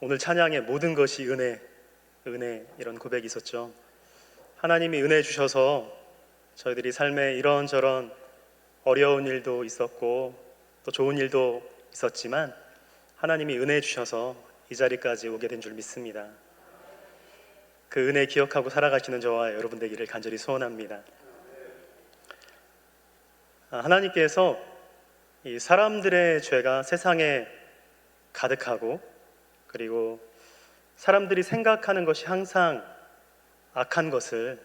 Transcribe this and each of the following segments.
오늘 찬양의 모든 것이 은혜, 은혜 이런 고백이 있었죠. 하나님이 은혜 주셔서 저희들이 삶에 이런저런 어려운 일도 있었고 또 좋은 일도 있었지만 하나님이 은혜 주셔서 이 자리까지 오게 된 줄 믿습니다. 그 은혜 기억하고 살아가시는 저와 여러분 되기를 간절히 소원합니다. 하나님께서 이 사람들의 죄가 세상에 가득하고 그리고 사람들이 생각하는 것이 항상 악한 것을,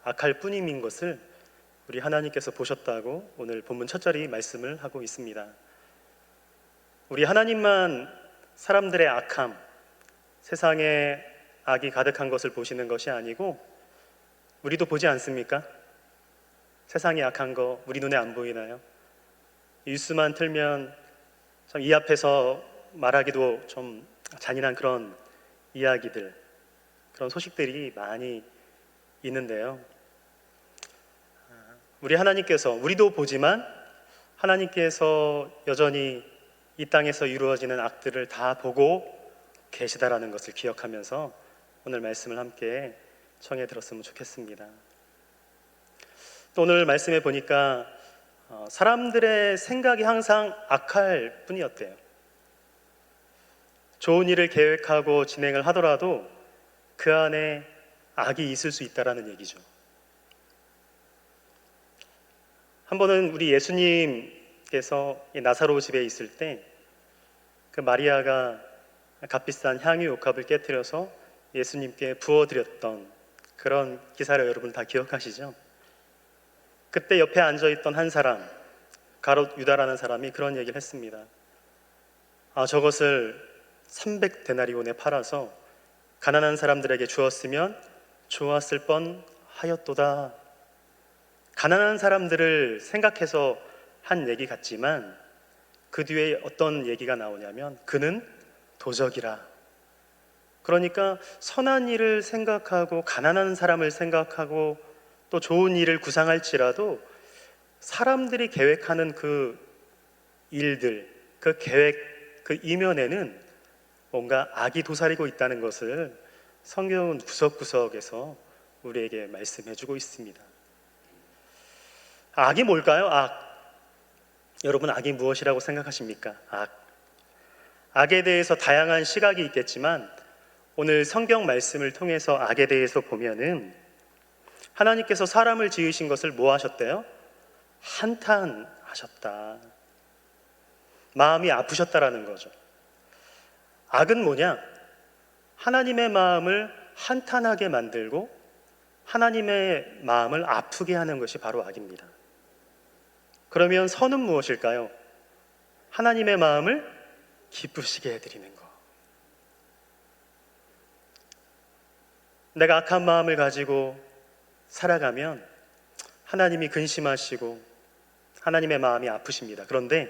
악할 뿐임인 것을 우리 하나님께서 보셨다고 오늘 본문 첫 절이 말씀을 하고 있습니다. 우리 하나님만 사람들의 악함, 세상에 악이 가득한 것을 보시는 것이 아니고 우리도 보지 않습니까? 세상이 악한 거 우리 눈에 안 보이나요? 뉴스만 틀면 참 이 앞에서 말하기도 좀 잔인한 그런 이야기들, 그런 소식들이 많이 있는데요. 우리 하나님께서, 우리도 보지만 하나님께서 여전히 이 땅에서 이루어지는 악들을 다 보고 계시다라는 것을 기억하면서 오늘 말씀을 함께 청해 들었으면 좋겠습니다. 또 오늘 말씀에 보니까 사람들의 생각이 항상 악할 뿐이었대요. 좋은 일을 계획하고 진행을 하더라도 그 안에 악이 있을 수 있다라는 얘기죠. 한 번은 우리 예수님께서 나사로 집에 있을 때 그 마리아가 값비싼 향유 옥합을 깨뜨려서 예수님께 부어드렸던 그런 기사를 여러분 다 기억하시죠? 그때 옆에 앉아있던 한 사람, 가롯 유다라는 사람이 그런 얘기를 했습니다. 저것을 300데나리온에 팔아서 가난한 사람들에게 주었으면 좋았을 뻔하였도다. 가난한 사람들을 생각해서 한 얘기 같지만 그 뒤에 어떤 얘기가 나오냐면 그는 도적이라. 그러니까 선한 일을 생각하고 가난한 사람을 생각하고 또 좋은 일을 구상할지라도 사람들이 계획하는 그 일들, 그 계획, 그 이면에는 뭔가 악이 도사리고 있다는 것을 성경은 구석구석에서 우리에게 말씀해주고 있습니다. 악이 뭘까요? 악. 여러분, 악이 무엇이라고 생각하십니까? 악에 대해서 다양한 시각이 있겠지만 오늘 성경 말씀을 통해서 악에 대해서 보면은 하나님께서 사람을 지으신 것을 뭐 하셨대요? 한탄하셨다. 마음이 아프셨다라는 거죠. 악은 뭐냐? 하나님의 마음을 한탄하게 만들고 하나님의 마음을 아프게 하는 것이 바로 악입니다. 그러면 선은 무엇일까요? 하나님의 마음을 기쁘시게 해드리는 것. 내가 악한 마음을 가지고 살아가면 하나님이 근심하시고 하나님의 마음이 아프십니다. 그런데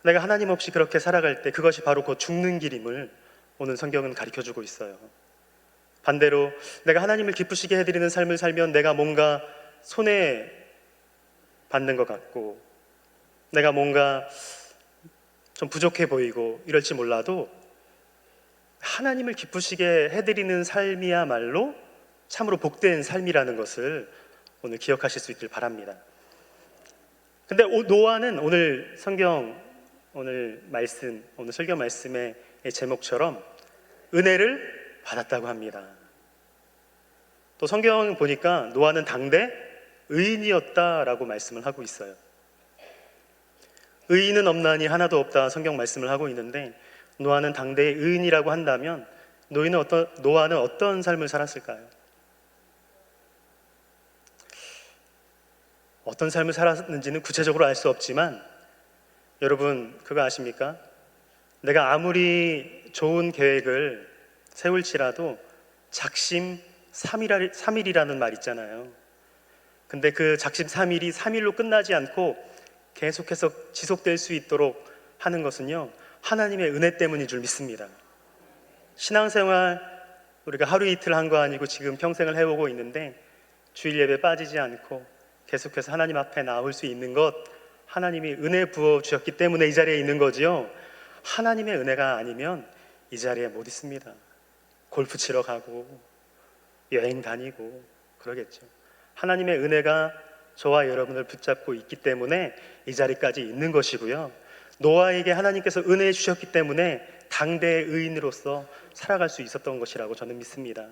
내가 하나님 없이 그렇게 살아갈 때 그것이 바로 곧 죽는 길임을 오늘 성경은 가르쳐주고 있어요. 반대로 내가 하나님을 기쁘시게 해드리는 삶을 살면 내가 뭔가 손해 받는 것 같고 내가 뭔가 좀 부족해 보이고 이럴지 몰라도 하나님을 기쁘시게 해드리는 삶이야말로 참으로 복된 삶이라는 것을 오늘 기억하실 수 있길 바랍니다. 근데 노아는 오늘 성경 오늘 말씀, 오늘 설교 말씀의 제목처럼 은혜를 받았다고 합니다. 또 성경 보니까 노아는 당대 의인이었다라고 말씀을 하고 있어요. 의인은 없나니 하나도 없다 성경 말씀을 하고 있는데 노아는 당대의 의인이라고 한다면 노아는 어떤 삶을 살았을까요? 어떤 삶을 살았는지는 구체적으로 알 수 없지만 여러분 그거 아십니까? 내가 아무리 좋은 계획을 세울지라도 작심 3일이라는 말 있잖아요. 근데 그 작심 3일이 3일로 끝나지 않고 계속해서 지속될 수 있도록 하는 것은요 하나님의 은혜 때문인 줄 믿습니다. 신앙생활 우리가 하루 이틀 한 거 아니고 지금 평생을 해오고 있는데 주일 예배 빠지지 않고 계속해서 하나님 앞에 나올 수 있는 것 하나님이 은혜 부어 주셨기 때문에 이 자리에 있는 거지요. 하나님의 은혜가 아니면 이 자리에 못 있습니다. 골프 치러 가고 여행 다니고 그러겠죠. 하나님의 은혜가 저와 여러분을 붙잡고 있기 때문에 이 자리까지 있는 것이고요. 노아에게 하나님께서 은혜 주셨기 때문에 당대의 의인으로서 살아갈 수 있었던 것이라고 저는 믿습니다.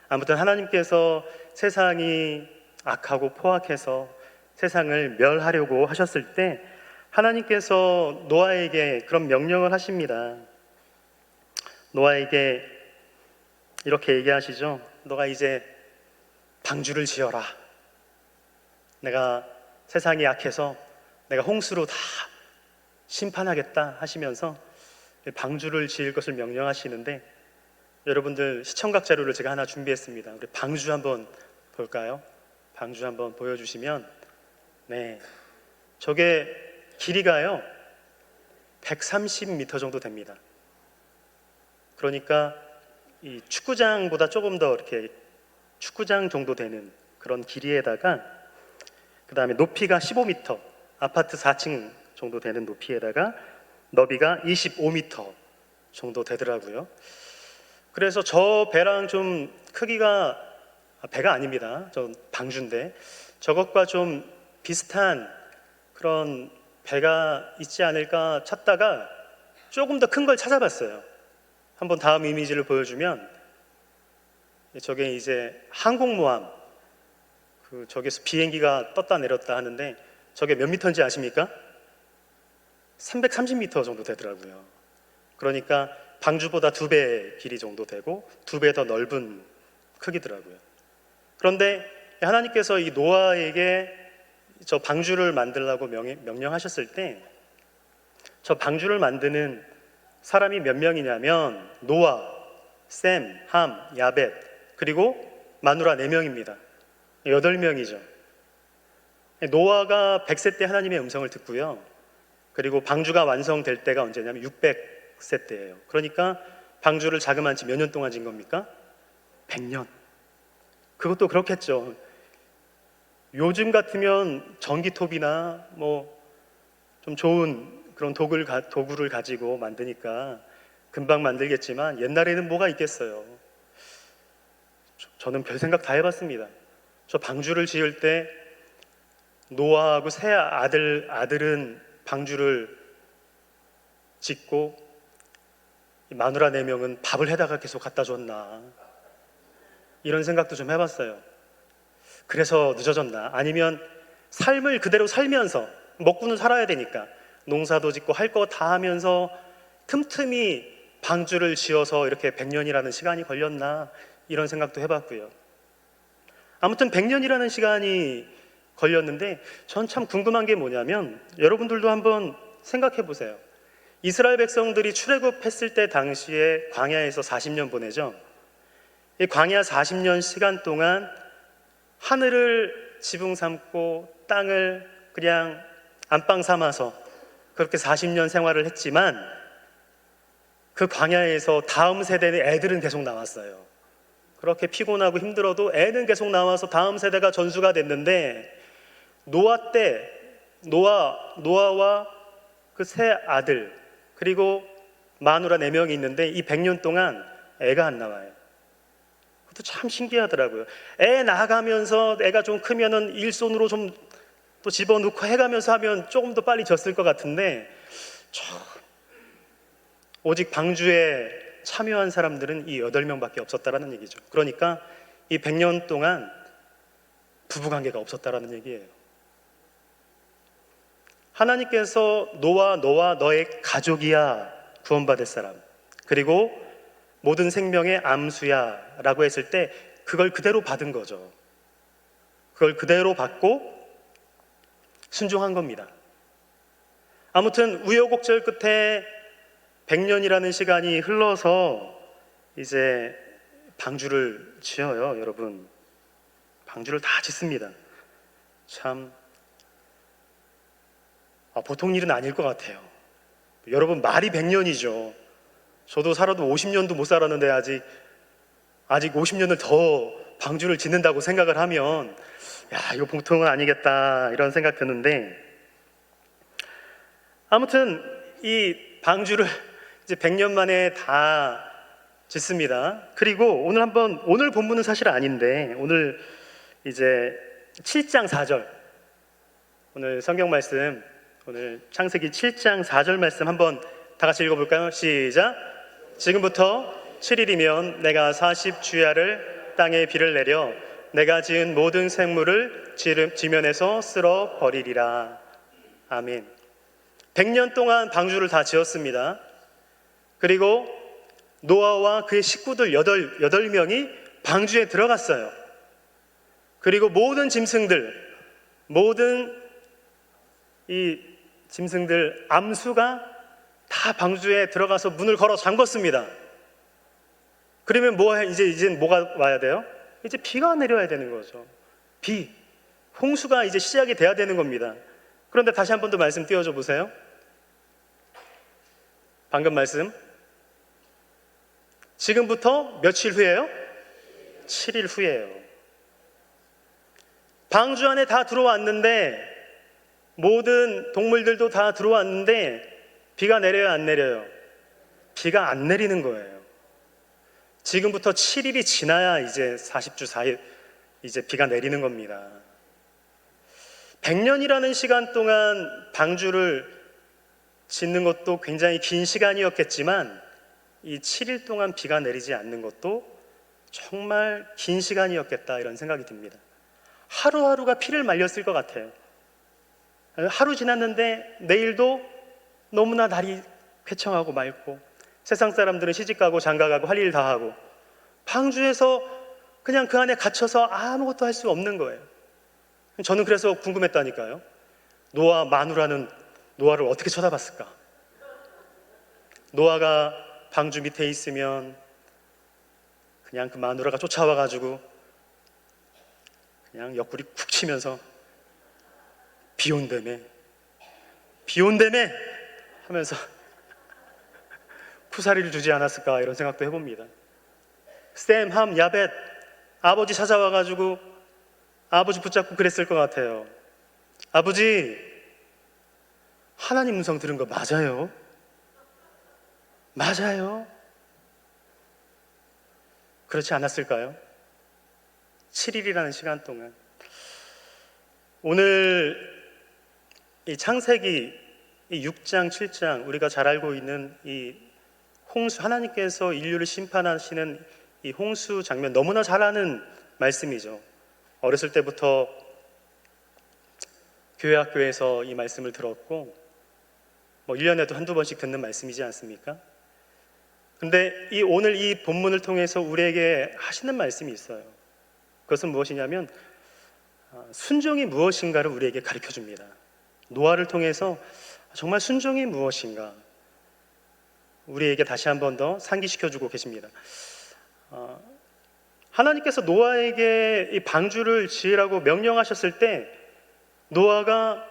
아무튼 하나님께서 세상이 악하고 포악해서 세상을 멸하려고 하셨을 때 하나님께서 노아에게 그런 명령을 하십니다. 노아에게 이렇게 얘기하시죠. 너가 이제 방주를 지어라. 내가 세상이 약해서 내가 홍수로 다 심판하겠다 하시면서 방주를 지을 것을 명령하시는데, 여러분들 시청각 자료를 제가 하나 준비했습니다. 우리 방주 한번 볼까요? 방주 한번 보여주시면, 네, 저게 길이가요 130m 정도 됩니다. 그러니까 이 축구장보다 조금 더 이렇게 축구장 정도 되는 그런 길이에다가, 그 다음에 높이가 15m, 아파트 4층 정도 되는 높이에다가 너비가 25m 정도 되더라고요. 그래서 저 배랑 좀 크기가, 배가 아닙니다, 저 방주인데 저것과 좀 비슷한 그런 배가 있지 않을까 찾다가 조금 더 큰 걸 찾아봤어요. 한번 다음 이미지를 보여주면, 저게 이제 항공모함, 저기서 비행기가 떴다 내렸다 하는데 저게 몇 미터인지 아십니까? 330m 정도 되더라고요. 그러니까 방주보다 2배 길이 정도 되고 2배 더 넓은 크기더라고요. 그런데 하나님께서 이 노아에게 저 방주를 만들라고 명령하셨을 때, 저 방주를 만드는 사람이 몇 명이냐면 노아, 셈, 함, 야벳, 그리고 마누라 4명입니다. 8명이죠. 노아가 100세 때 하나님의 음성을 듣고요. 그리고 방주가 완성될 때가 언제냐면 600세 때예요. 그러니까 방주를 자그만치 몇 년 동안 진 겁니까? 100년. 그것도 그렇겠죠. 요즘 같으면 전기톱이나 뭐 좀 좋은 그런 도구를 가지고 만드니까 금방 만들겠지만 옛날에는 뭐가 있겠어요. 저는 별 생각 다 해봤습니다. 저 방주를 지을 때 노아하고 세 아들은 방주를 짓고 마누라 4명은 밥을 해다가 계속 갖다 줬나, 이런 생각도 좀 해봤어요. 그래서 늦어졌나, 아니면 삶을 그대로 살면서, 먹고는 살아야 되니까 농사도 짓고 할 거 다 하면서 틈틈이 방주를 지어서 이렇게 100년이라는 시간이 걸렸나, 이런 생각도 해봤고요. 아무튼 100년이라는 시간이 걸렸는데 전 참 궁금한 게 뭐냐면, 여러분들도 한번 생각해 보세요. 이스라엘 백성들이 출애굽했을 때 당시에 광야에서 40년 보내죠. 이 광야 40년 시간 동안 하늘을 지붕 삼고 땅을 그냥 안방 삼아서 그렇게 40년 생활을 했지만, 그 광야에서 다음 세대의 애들은 계속 나왔어요. 그렇게 피곤하고 힘들어도 애는 계속 나와서 다음 세대가 전수가 됐는데, 노아 때 노아와 그 세 아들 그리고 마누라 4명이 있는데 이 100년 동안 애가 안 나와요. 그것도 참 신기하더라고요. 애 낳아가면서 애가 좀 크면은 일손으로 좀 또 집어넣고 해가면서 하면 조금 더 빨리 졌을 것 같은데, 오직 방주에 참여한 사람들은 이 8명밖에 없었다라는 얘기죠. 그러니까 이 100년 동안 부부관계가 없었다라는 얘기예요. 하나님께서 너와 너의 가족이야 구원받을 사람, 그리고 모든 생명의 암수야 라고 했을 때 그걸 그대로 받은 거죠. 그걸 그대로 받고 순종한 겁니다. 아무튼 우여곡절 끝에 100년이라는 시간이 흘러서 이제 방주를 지어요. 여러분, 방주를 다 짓습니다. 참 보통 일은 아닐 것 같아요. 여러분, 말이 100년이죠. 저도 살아도 50년도 못 살았는데 아직 50년을 더 방주를 짓는다고 생각을 하면, 야, 이거 보통은 아니겠다, 이런 생각 드는데, 아무튼 이 방주를 이제 100년 만에 다 짓습니다. 그리고 오늘 본문은 사실 아닌데 오늘 이제 7장 4절, 오늘 성경 말씀, 오늘 창세기 7장 4절 말씀 한번 다 같이 읽어볼까요? 시작. 지금부터 7일이면 내가 40주야를 땅에 비를 내려 내가 지은 모든 생물을 지면에서 쓸어 버리리라. 아멘. 100년 동안 방주를 다 지었습니다. 그리고 노아와 그의 식구들 8명이 방주에 들어갔어요. 그리고 모든 이 짐승들 암수가 다 방주에 들어가서 문을 걸어 잠궜습니다. 그러면 이제 뭐가 와야 돼요? 이제 비가 내려야 되는 거죠. 홍수가 이제 시작이 돼야 되는 겁니다. 그런데 다시 한 번 더 말씀 띄워줘 보세요. 방금 말씀. 지금부터 며칠 후예요? 7일 후예요. 방주 안에 다 들어왔는데, 모든 동물들도 다 들어왔는데 비가 내려요, 안 내려요? 비가 안 내리는 거예요. 지금부터 7일이 지나야 이제 40주 4일 이제 비가 내리는 겁니다. 100년이라는 시간 동안 방주를 짓는 것도 굉장히 긴 시간이었겠지만 이 7일 동안 비가 내리지 않는 것도 정말 긴 시간이었겠다, 이런 생각이 듭니다. 하루하루가 피를 말렸을 것 같아요. 하루 지났는데 내일도 너무나 날이 쾌청하고 맑고, 세상 사람들은 시집가고 장가가고 할 일 다 하고, 방주에서 그냥 그 안에 갇혀서 아무것도 할 수 없는 거예요. 저는 그래서 궁금했다니까요. 마누라는 노아를 어떻게 쳐다봤을까? 노아가 방주 밑에 있으면 그냥 그 마누라가 쫓아와가지고 그냥 옆구리 쿡 치면서 비 온다며 하면서 쿠사리를 주지 않았을까, 이런 생각도 해봅니다. 셈, 함, 야벳, 아버지 찾아와가지고 아버지 붙잡고 그랬을 것 같아요. 아버지, 하나님 음성 들은 거 맞아요? 맞아요? 그렇지 않았을까요? 7일이라는 시간 동안. 오늘 이 창세기 이 6장, 7장, 우리가 잘 알고 있는 이 홍수, 하나님께서 인류를 심판하시는 이 홍수 장면, 너무나 잘 아는 말씀이죠. 어렸을 때부터 교회 학교에서 이 말씀을 들었고 1년에도 한두 번씩 듣는 말씀이지 않습니까? 근데 오늘 이 본문을 통해서 우리에게 하시는 말씀이 있어요. 그것은 무엇이냐면 순종이 무엇인가를 우리에게 가르쳐 줍니다. 노아를 통해서 정말 순종이 무엇인가 우리에게 다시 한 번 더 상기시켜주고 계십니다. 하나님께서 노아에게 이 방주를 지으라고 명령하셨을 때 노아가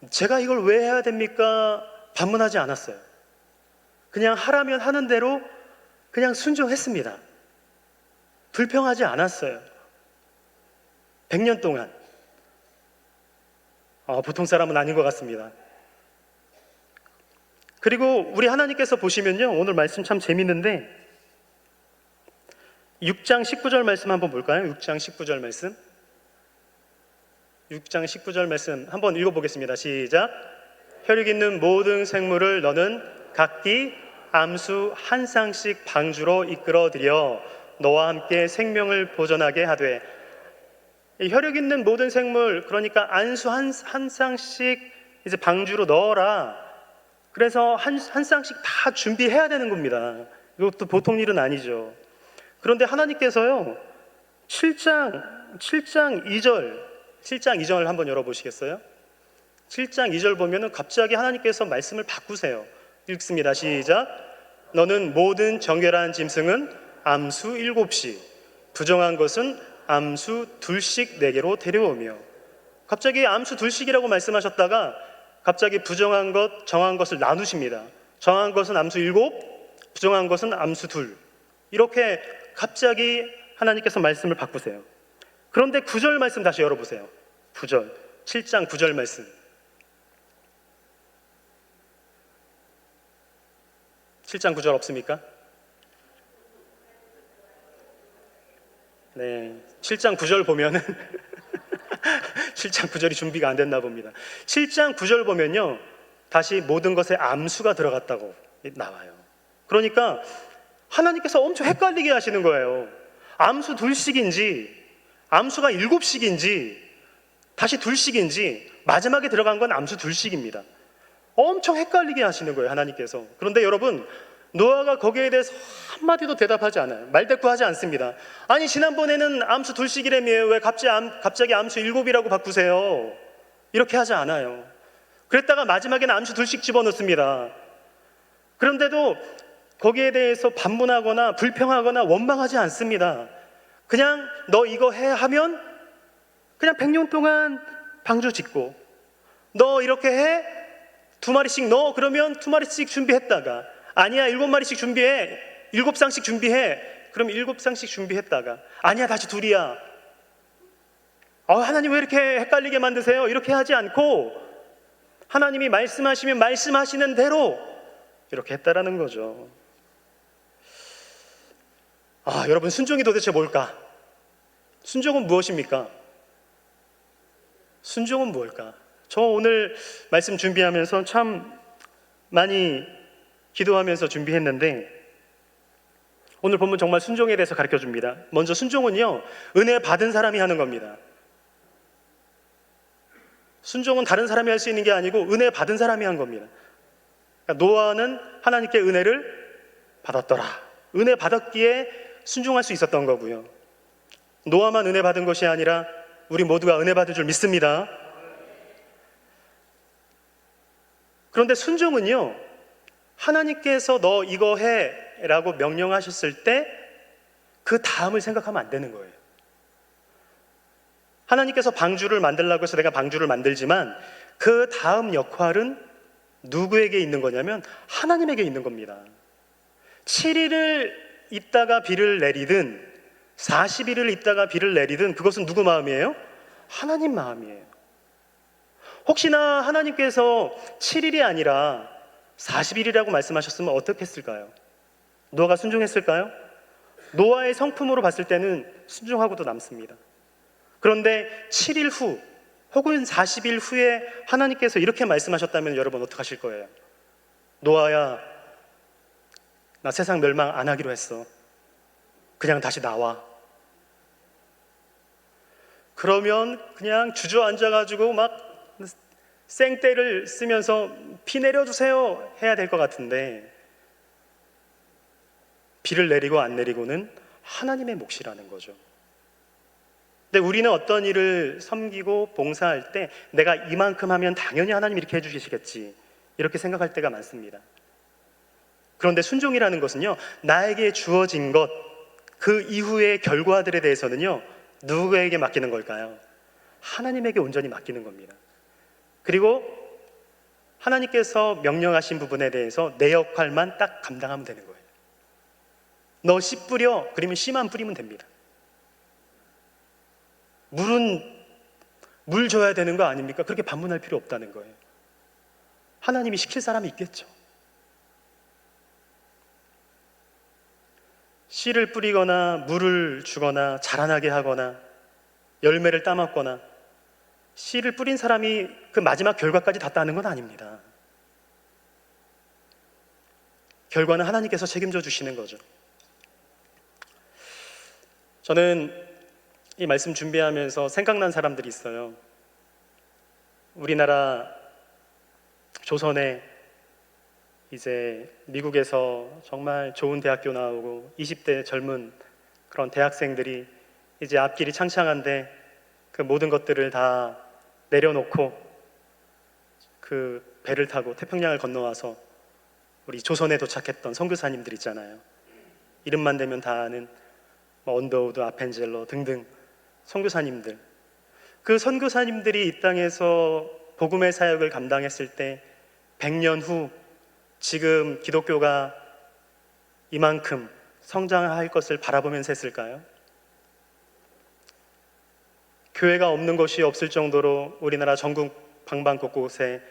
제가 이걸 왜 해야 됩니까? 반문하지 않았어요. 그냥 하라면 하는 대로 그냥 순종했습니다. 불평하지 않았어요. 100년 동안. 보통 사람은 아닌 것 같습니다. 그리고 우리 하나님께서 보시면요, 오늘 말씀 참 재밌는데 6장 19절 말씀 한번 볼까요? 6장 19절 말씀. 6장 19절 말씀 한번 읽어보겠습니다. 시작. 혈육 있는 모든 생물을 너는 각기 암수 한 쌍씩 방주로 이끌어들여 너와 함께 생명을 보존하게 하되. 혈육 있는 모든 생물, 그러니까 안수 한 쌍씩 이제 방주로 넣어라. 그래서 한 쌍씩 다 준비해야 되는 겁니다. 이것도 보통 일은 아니죠. 그런데 하나님께서요, 7장 2절 한번 열어보시겠어요? 7장 2절 보면은 갑자기 하나님께서 말씀을 바꾸세요. 읽습니다. 시작. 너는 모든 정결한 짐승은 암수 7씩, 부정한 것은 암수 2씩 내게로 데려오며. 갑자기 암수 2씩이라고 말씀하셨다가 갑자기 부정한 것, 정한 것을 나누십니다. 정한 것은 암수 7, 부정한 것은 암수 2. 이렇게 갑자기 하나님께서 말씀을 바꾸세요. 그런데 9절 말씀 다시 열어보세요. 9절, 7장 9절 말씀. 7장 9절 없습니까? 네, 7장 9절 보면은 7장 9절이 준비가 안 됐나 봅니다. 7장 9절 보면요, 다시 모든 것에 암수가 들어갔다고 나와요. 그러니까 하나님께서 엄청 헷갈리게 하시는 거예요. 암수 둘씩인지 암수가 7씩인지 다시 둘씩인지 마지막에 들어간 건 암수 둘씩입니다. 엄청 헷갈리게 하시는 거예요, 하나님께서. 그런데 여러분, 노아가 거기에 대해서 한마디도 대답하지 않아요. 말대꾸하지 않습니다. 아니, 지난번에는 암수 둘씩이라며 왜 갑자기 암수 7이라고 바꾸세요? 이렇게 하지 않아요. 그랬다가 마지막에는 암수 둘씩 집어넣습니다. 그런데도 거기에 대해서 반문하거나 불평하거나 원망하지 않습니다. 그냥 너 이거 해 하면 그냥 100년 동안 방주 짓고, 너 이렇게 해 2마리씩 넣어 그러면 2마리씩 준비했다가, 아니야 7마리씩 준비해 7쌍씩 준비해 그럼 7쌍씩 준비했다가, 아니야 다시 둘이야, 하나님 왜 이렇게 헷갈리게 만드세요? 이렇게 하지 않고 하나님이 말씀하시면 말씀하시는 대로 이렇게 했다라는 거죠. 여러분, 순종이 도대체 뭘까? 순종은 무엇입니까? 순종은 뭘까? 저 오늘 말씀 준비하면서 참 많이 기도하면서 준비했는데, 오늘 본문 정말 순종에 대해서 가르쳐 줍니다. 먼저 순종은요, 은혜 받은 사람이 하는 겁니다. 순종은 다른 사람이 할 수 있는 게 아니고 은혜 받은 사람이 한 겁니다. 그러니까 노아는 하나님께 은혜를 받았더라. 은혜 받았기에 순종할 수 있었던 거고요. 노아만 은혜 받은 것이 아니라 우리 모두가 은혜 받을 줄 믿습니다. 그런데 순종은요, 하나님께서 너 이거 해 라고 명령하셨을 때 그 다음을 생각하면 안 되는 거예요. 하나님께서 방주를 만들라고 해서 내가 방주를 만들지만 그 다음 역할은 누구에게 있는 거냐면 하나님에게 있는 겁니다. 7일을 있다가 비를 내리든 40일을 있다가 비를 내리든 그것은 누구 마음이에요? 하나님 마음이에요. 혹시나 하나님께서 7일이 아니라 40일이라고 말씀하셨으면 어떻게 했을까요? 노아가 순종했을까요? 노아의 성품으로 봤을 때는 순종하고도 남습니다. 그런데 7일 후 혹은 40일 후에 하나님께서 이렇게 말씀하셨다면 여러분 어떡하실 거예요? 노아야, 나 세상 멸망 안 하기로 했어. 그냥 다시 나와. 그러면 그냥 주저앉아가지고 막 생떼를 쓰면서 비 내려주세요 해야 될 것 같은데, 비를 내리고 안 내리고는 하나님의 몫이라는 거죠. 근데 우리는 어떤 일을 섬기고 봉사할 때 내가 이만큼 하면 당연히 하나님 이렇게 해주시겠지, 이렇게 생각할 때가 많습니다. 그런데 순종이라는 것은요, 나에게 주어진 것, 그 이후의 결과들에 대해서는요, 누구에게 맡기는 걸까요? 하나님에게 온전히 맡기는 겁니다. 그리고 하나님께서 명령하신 부분에 대해서 내 역할만 딱 감당하면 되는 거예요. 너 씨 뿌려, 그러면 씨만 뿌리면 됩니다. 물은 물 줘야 되는 거 아닙니까? 그렇게 반문할 필요 없다는 거예요. 하나님이 시킬 사람이 있겠죠. 씨를 뿌리거나 물을 주거나 자라나게 하거나 열매를 따먹거나, 씨를 뿌린 사람이 그 마지막 결과까지 다 따는 건 아닙니다. 결과는 하나님께서 책임져 주시는 거죠. 저는 이 말씀 준비하면서 생각난 사람들이 있어요. 우리나라 조선에 이제 미국에서 정말 좋은 대학교 나오고 20대 젊은 그런 대학생들이 이제 앞길이 창창한데 그 모든 것들을 다 내려놓고 그 배를 타고 태평양을 건너와서 우리 조선에 도착했던 선교사님들 있잖아요. 이름만 대면 다 아는 언더우드, 아펜젤러 등등 선교사님들. 그 선교사님들이 이 땅에서 복음의 사역을 감당했을 때 100년 후 지금 기독교가 이만큼 성장할 것을 바라보면서 했을까요? 교회가 없는 곳이 없을 정도로 우리나라 전국 방방 곳곳에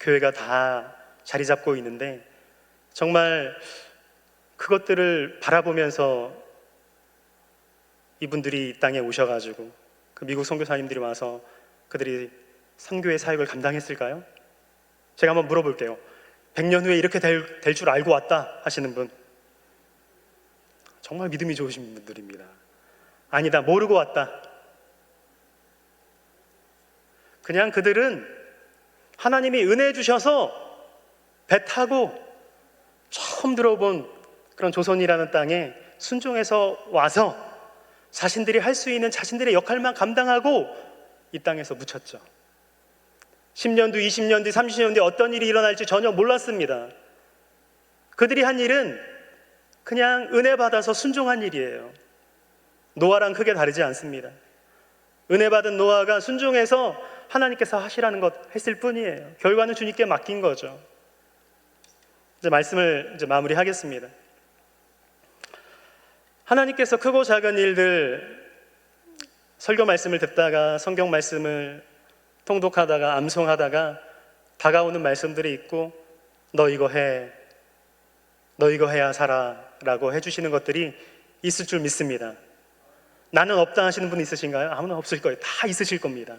교회가 다 자리 잡고 있는데, 정말 그것들을 바라보면서 이분들이 이 땅에 오셔가지고 그 미국 선교사님들이 와서 그들이 선교의 사역을 감당했을까요? 제가 한번 물어볼게요. 100년 후에 이렇게 될 줄 알고 왔다 하시는 분, 정말 믿음이 좋으신 분들입니다. 아니다, 모르고 왔다. 그냥 그들은 하나님이 은혜 주셔서 배 타고 처음 들어본 그런 조선이라는 땅에 순종해서 와서 자신들이 할 수 있는 자신들의 역할만 감당하고 이 땅에서 묻혔죠. 10년 뒤, 20년 뒤, 30년 뒤 어떤 일이 일어날지 전혀 몰랐습니다. 그들이 한 일은 그냥 은혜 받아서 순종한 일이에요. 노아랑 크게 다르지 않습니다. 은혜 받은 노아가 순종해서 하나님께서 하시라는 것 했을 뿐이에요. 결과는 주님께 맡긴 거죠. 이제 말씀을 마무리하겠습니다. 하나님께서 크고 작은 일들, 설교 말씀을 듣다가 성경 말씀을 통독하다가 암송하다가 다가오는 말씀들이 있고, 너 이거 해, 너 이거 해야 살아 라고 해주시는 것들이 있을 줄 믿습니다. 나는 없다 하시는 분 있으신가요? 아무나 없을 거예요. 다 있으실 겁니다.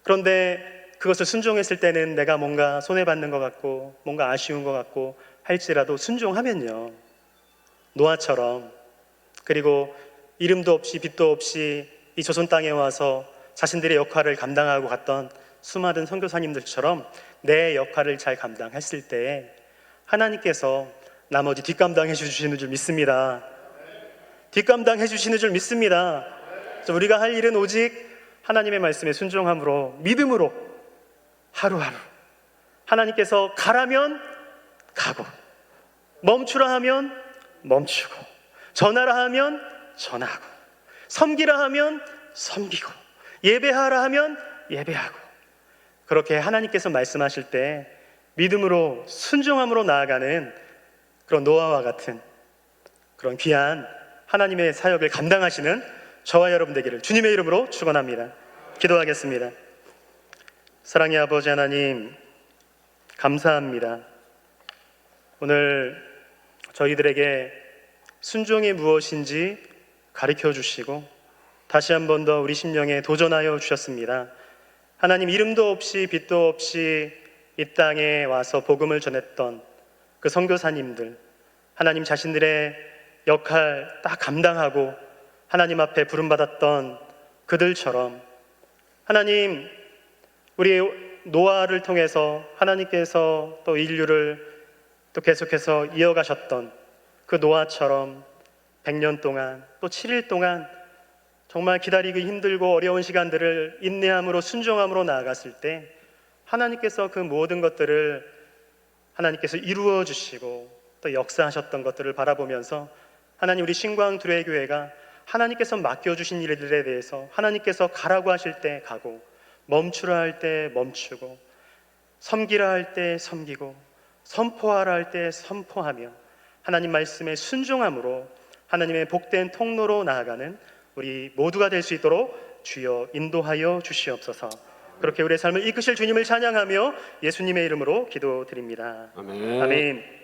그런데 그것을 순종했을 때는 내가 뭔가 손해받는 것 같고 뭔가 아쉬운 것 같고 할지라도 순종하면요, 노아처럼, 그리고 이름도 없이 빛도 없이 이 조선 땅에 와서 자신들의 역할을 감당하고 갔던 수많은 선교사님들처럼 내 역할을 잘 감당했을 때 하나님께서 나머지 뒷감당해 주시는 줄 믿습니다. 뒷감당해 주시는 줄 믿습니다. 우리가 할 일은 오직 하나님의 말씀에 순종함으로, 믿음으로 하루하루 하나님께서 가라면 가고, 멈추라 하면 멈추고, 전하라 하면 전하고, 섬기라 하면 섬기고, 예배하라 하면 예배하고, 그렇게 하나님께서 말씀하실 때 믿음으로 순종함으로 나아가는 그런 노아와 같은 그런 귀한 하나님의 사역을 감당하시는 저와 여러분 되기를 주님의 이름으로 축원합니다. 기도하겠습니다. 사랑의 아버지 하나님, 감사합니다. 오늘 저희들에게 순종이 무엇인지 가르쳐 주시고 다시 한 번 더 우리 심령에 도전하여 주셨습니다. 하나님, 이름도 없이 빛도 없이 이 땅에 와서 복음을 전했던 그 선교사님들, 하나님 자신들의 역할 딱 감당하고 하나님 앞에 부름받았던 그들처럼, 하나님, 우리 노아를 통해서 하나님께서 또 인류를 또 계속해서 이어가셨던 그 노아처럼 100년 동안, 또 7일 동안 정말 기다리기 힘들고 어려운 시간들을 인내함으로 순종함으로 나아갔을 때 하나님께서 그 모든 것들을 하나님께서 이루어 주시고 또 역사하셨던 것들을 바라보면서, 하나님, 우리 신광두레교회가 하나님께서 맡겨주신 일들에 대해서 하나님께서 가라고 하실 때 가고, 멈추라 할 때 멈추고, 섬기라 할 때 섬기고, 선포하라 할 때 선포하며 하나님 말씀에 순종함으로 하나님의 복된 통로로 나아가는 우리 모두가 될 수 있도록 주여 인도하여 주시옵소서. 그렇게 우리의 삶을 이끄실 주님을 찬양하며 예수님의 이름으로 기도드립니다. 아멘. 아멘.